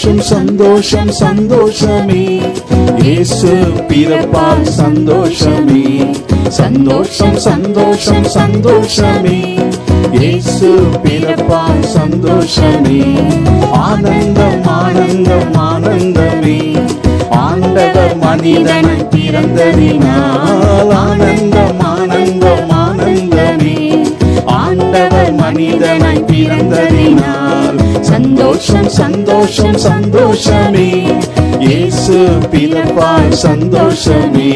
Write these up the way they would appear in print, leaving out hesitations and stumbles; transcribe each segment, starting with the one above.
சந்தோஷம் சந்தோஷம் சந்தோஷமே, இயேசு பிறப்பால் சந்தோஷமே. சந்தோஷம் சந்தோஷம் சந்தோஷமே, இயேசு பிறப்பால் சந்தோஷமே. ஆனந்தம் ஆனந்தம் ஆனந்தமே, ஆண்டவர் மனிதனை பிறந்ததினால். ஆனந்தம் ஆனந்தம் ஆனந்தமே, ஆண்டவர் மனிதனை பிறந்ததினால். சந்தோஷம் சந்தோஷம் சந்தோஷமே, இயேசு பிறப்பால் சந்தோஷமே.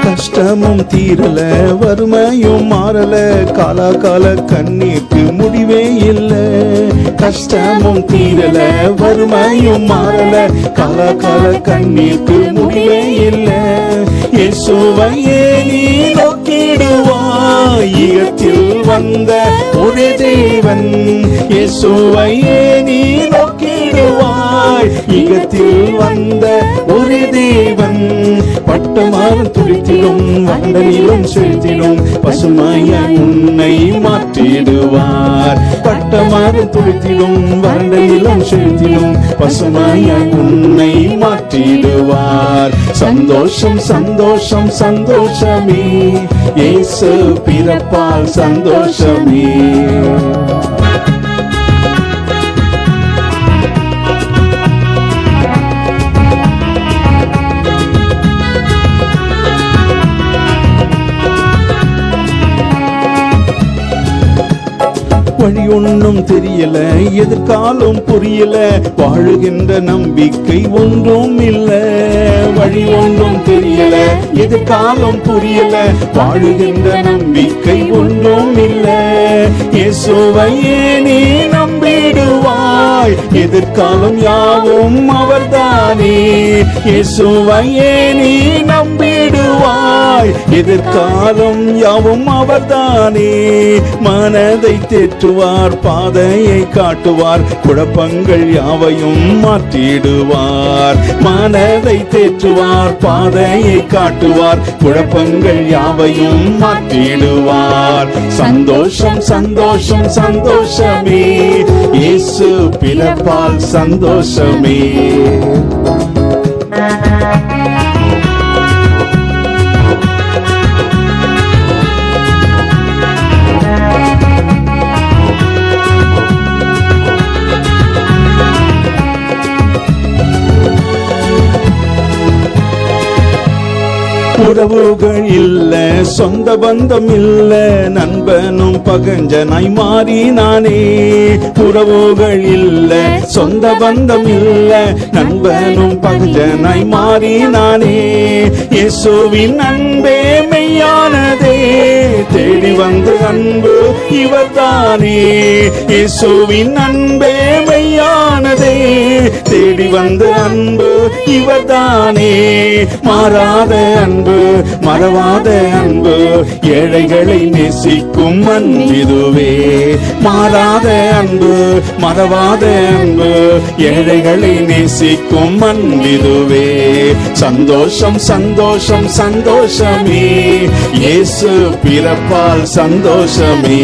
கஷ்டமும் தீரல, வறுமையும் மாறல, காலாகால கண்ணீருக்கு முடிவே இல்ல. கஷ்டமும் தீரல, வறுமையும் மாறல, காலாகால கண்ணீருக்கு முடிவே இல்ல. இயேசுவையே நீ நோக்கிடுவாய், ஈகத்தில் வந்த ஒரே தேவன். இயேசுவையே நீ நோக்கிடுவாய், ஈகத்தில் வந்த ஒரே தேவன். பட்டமாறும் துடித்திடும், வண்டனிலும் செலுத்திடும், பசுமையாய் உன்னை மாற்றிடுவார். பட்டமாறும் துடித்திடும், வண்டனிலும் செலுத்திடும், பசுமையாய் உன்னை மாற்றிடுவார். சந்தோஷம் சந்தோஷம் சந்தோஷமே, இயேசு பிறப்பால் சந்தோஷமே. வழி ஒன்றும் தெரியல, எதிர்காலம் புரியல, வாழுகின்ற நம்பிக்கை ஒன்றும் இல்ல. வழி ஒன்றும் தெரியல, எதிர்காலம் புரியல, வாழுகின்ற நம்பிக்கை ஒன்றும் இல்ல. இயேசுவையே நீ நம்பிடுவாய், எதிர்காலம் யாவும் அவர்தானே. இயேசுவையே நீ நம்பிடுவாய், எதிர்காலம் யாவும் அவர்தானே. மனதை தேற்றுவார், பாதையை காட்டுவார், குழப்பங்கள் யாவையும் மாற்றிடுவார். மனதை தேற்றுவார், பாதையை காட்டுவார், குழப்பங்கள் யாவையும் மாற்றிடுவார். சந்தோஷம் சந்தோஷம் சந்தோஷமே, இயேசு பிறப்பால் சந்தோஷமே. உறவுகள் இல்ல, சொந்த பந்தம் இல்ல, நண்பனும் பகஞ்சனாய் மாறினானே. உறவுகள் இல்ல, சொந்த பந்தம் இல்ல, நண்பனும் பகஞ்சனாய் மாறினானே. இயேசுவின் அன்பே மெய்யானதே, தேடி வந்த அன்பு இவர்தானே. இயேசுவின் அன்பே மெய்யானதே, தேடி வந்த அன்பு இவர்தானே. மாறாத அன்பு, மறவாத அன்பு, ஏழைகளை நேசிக்கும் அன்பிதுவே. மாறாத அன்பு, மறவாத அன்பு, ஏழைகளை நேசிக்கும் அன்பிதுவே. சந்தோஷம் சந்தோஷம் சந்தோஷமே, இயேசு பிறப்பால் சந்தோஷமே.